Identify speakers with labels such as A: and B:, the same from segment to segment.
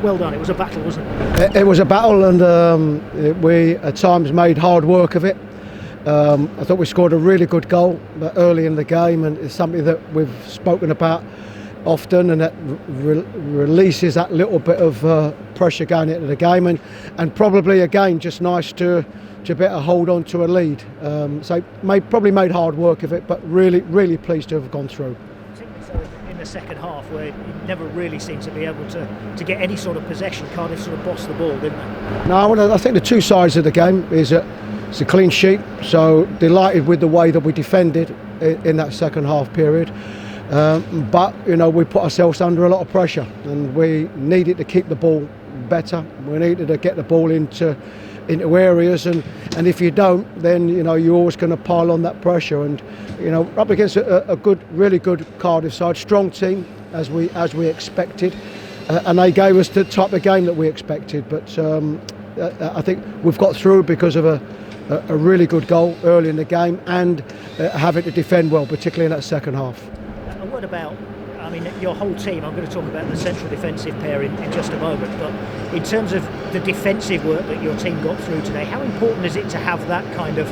A: well done. It was a battle, wasn't it?
B: It was a battle, and we at times made hard work of it. I thought we scored a really good goal early in the game, and it's something that we've spoken about often, and that releases that little bit of pressure going into the game, and probably again just nice to better hold on to a lead. So probably made hard work of it, but really pleased to have gone through.
A: In the second half, where you never really seemed to be able to get any sort of possession, Cardiff sort of bossed the ball, didn't they?
B: No, I think the two sides of the game is that it's a clean sheet, so delighted with the way that we defended in that second half period. But we put ourselves under a lot of pressure, and we needed to keep the ball better. We needed to get the ball into areas, and if you don't, then you're always going to pile on that pressure. And up against a really good Cardiff side, strong team as we expected, and they gave us the type of game that we expected. But I think we've got through because of a really good goal early in the game, and having to defend well, particularly in that second half.
A: And what about, your whole team? I'm going to talk about the central defensive pair in just a moment, but in terms of the defensive work that your team got through today, how important is it to have that kind of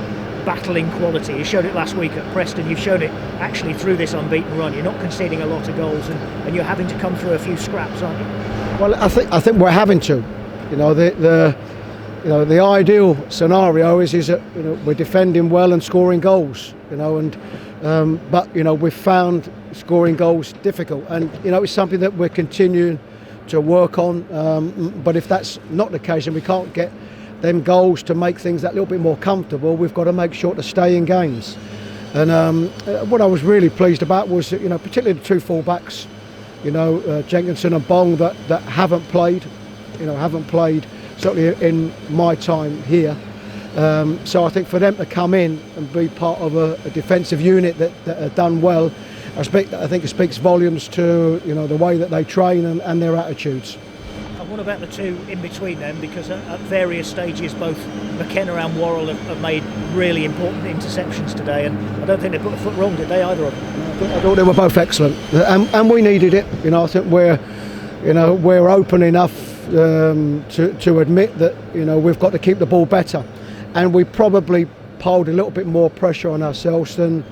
A: battling quality? You showed it last week at Preston, you've shown it actually through this unbeaten run. You're not conceding a lot of goals, and you're having to come through a few scraps, aren't you?
B: Well, I think we're having to. The ideal scenario is that we're defending well and scoring goals. But we've found scoring goals difficult, and it's something that we're continuing to work on. But if that's not the case, and we can't get them goals to make things that little bit more comfortable, we've got to make sure to stay in games. And what I was really pleased about was particularly the two full-backs, Jenkinson and Bong, that haven't played certainly in my time here. So I think for them to come in and be part of a defensive unit that are done well, I think it speaks volumes to the way that they train and their attitudes.
A: And what about the two in between them? Because at various stages, both McKenna and Worrell have made really important interceptions today, and I don't think they put a foot wrong, did they, either of them?
B: I thought they were both excellent, and we needed it. I think we're open enough to admit that we've got to keep the ball better, and we probably piled a little bit more pressure on ourselves than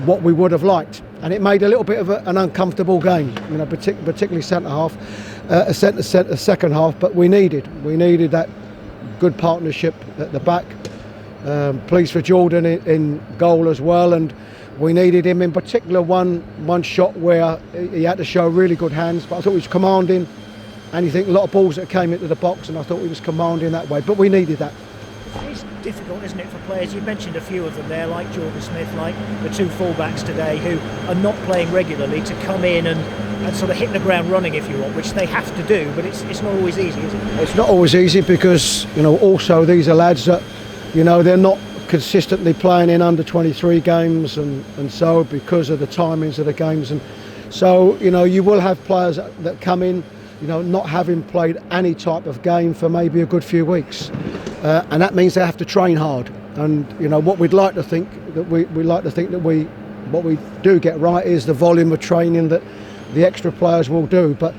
B: what we would have liked, and it made a little bit of an uncomfortable game, particularly second half. But we needed that good partnership at the back. Pleased for Jordan in goal as well, and we needed him in particular one shot where he had to show really good hands, but I thought he was commanding, and you think a lot of balls that came into the box, and I thought he was commanding that way, but we needed that.
A: It's difficult, isn't it, for players? You've mentioned a few of them there, like Jordan Smith, like the two fullbacks today, who are not playing regularly, to come in and sort of hit the ground running, if you want, which they have to do, but it's not always easy, is it?
B: It's not always easy because also these are lads that they're not consistently playing in under 23 games, and so because of the timings of the games, and so you will have players that come in not having played any type of game for maybe a good few weeks, and that means they have to train hard. And what we'd like to think that what we do get right is the volume of training that the extra players will do, but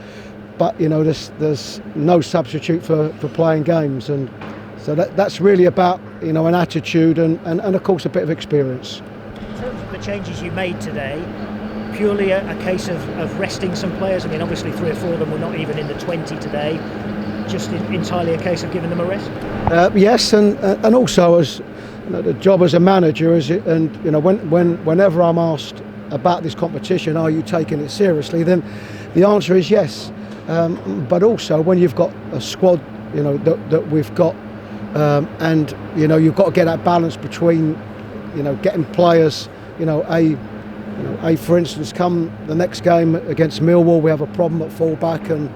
B: there's no substitute for playing games, and so that's really about an attitude and of course a bit of experience.
A: In terms of the changes you made today, purely a case of resting some players? Obviously 3 or 4 of them were not even in the 20 today. Just entirely a case of giving them a rest?
B: Yes, and also as the job as a manager whenever I'm asked about this competition, are you taking it seriously? Then the answer is yes. But also when you've got a squad that we've got, and you've got to get that balance between getting players for instance, come the next game against Millwall, we have a problem at full-back, and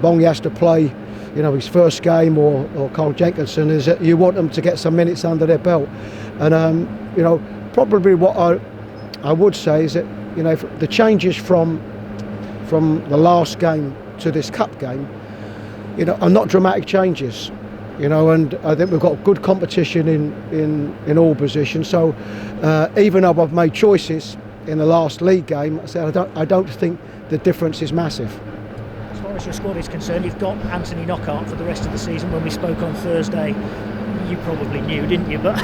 B: Bongi has to play his first game, or Carl Jenkinson, is that you want them to get some minutes under their belt. And probably what I would say is that if the changes from the last game to this cup game are not dramatic changes, and I think we've got good competition in all positions. So even though I've made choices, in the last league game, I said I don't think the difference is massive.
A: As far as your squad is concerned, you've got Anthony Knockaert for the rest of the season. When we spoke on Thursday, you probably knew, didn't you? But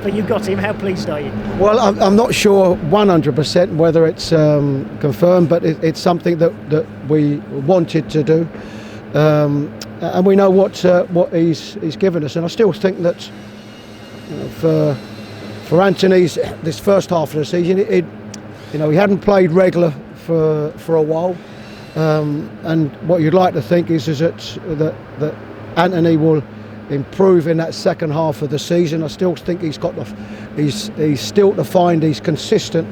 A: but you got him. How pleased are you?
B: Well, I'm not sure 100% whether it's confirmed, but it's something that we wanted to do, and we know what he's given us. And I still think that, you know, for Anthony's this first half of the season, he hadn't played regular for a while, and what you'd like to think is that Anthony will improve in that second half of the season. I still think he's still to find his consistent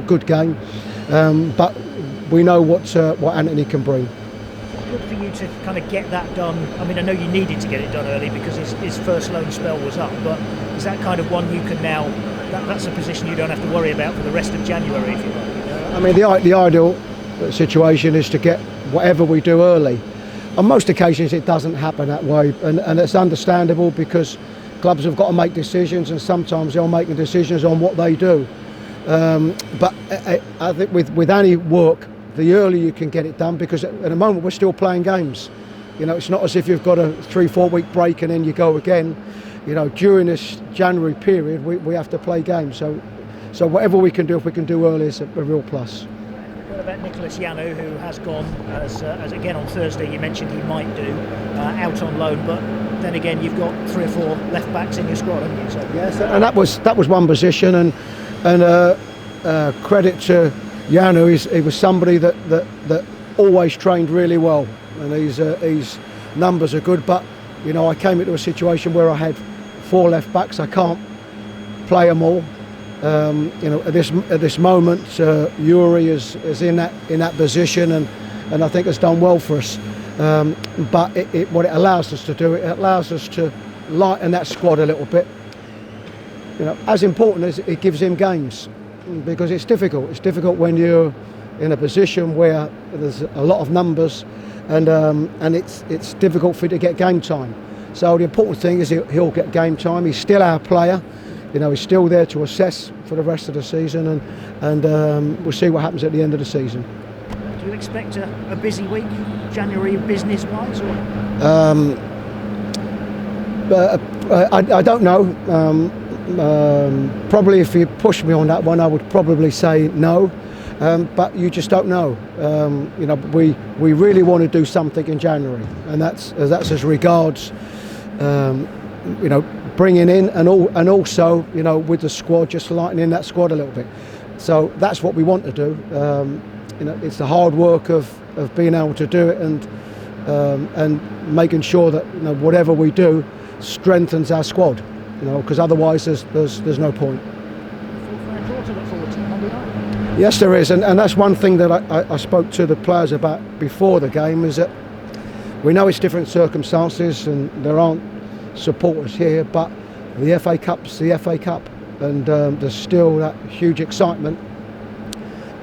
B: good game, but we know what Anthony can bring.
A: Good for you to kind of get that done. I mean, I know you needed to get it done early because his first loan spell was up, but is that kind of one you can now, that's a position you don't have to worry about for the rest of January, if you like?
B: I mean, the ideal situation is to get whatever we do early. On most occasions it doesn't happen that way, and it's understandable because clubs have got to make decisions, and sometimes they'll make decisions on what they do. But I think with any work, the earlier you can get it done, because at the moment we're still playing games. You know, it's not as if you've got a 3-4 week break and then you go again. You know, during this January period we have to play games. So whatever we can do, if we can do early, is a real plus.
A: What about Nicholas Yanu, who has gone, as again on Thursday you mentioned he might do, out on loan, but then again you've got 3 or 4 left backs in your squad, haven't you? So.
B: Yes, and that was one position, and credit to Yanu, he was somebody that always trained really well, and his numbers are good. But you know, I came into a situation where I had 4 left backs. I can't play them all. You know, at this moment, Yuri is in that position, and I think has done well for us. But what it allows us to do, it allows us to lighten that squad a little bit. You know, as important as it gives him games, because it's difficult. It's difficult when you're in a position where there's a lot of numbers, and it's difficult for you to get game time. So the important thing is he'll get game time. He's still our player. You know, he's still there to assess for the rest of the season, and we'll see what happens at the end of the season.
A: Do you expect a busy week, January, business-wise?
B: I don't know. Probably if you push me on that one, I would probably say no. But you just don't know. You know, we really want to do something in January, and that's as regards, you know, bringing in and also, you know, with the squad, just lightening that squad a little bit. So that's what we want to do. You know, it's the hard work of being able to do it, and making sure that, you know, whatever we do strengthens our squad. You know, because otherwise there's no point. Yes, there is, and that's one thing that I spoke to the players about before the game, is that we know it's different circumstances and there aren't supporters here, but the FA Cup's the FA Cup, and there's still that huge excitement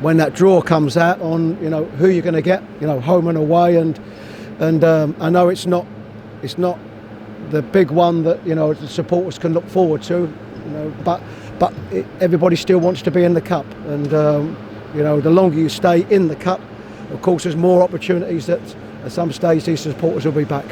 B: when that draw comes out on, you know, who you're going to get, you know, home and away, and I know it's not the big one that, you know, the supporters can look forward to, you know, but everybody still wants to be in the cup, and you know, the longer you stay in the cup, of course, there's more opportunities that at some stage these supporters will be back.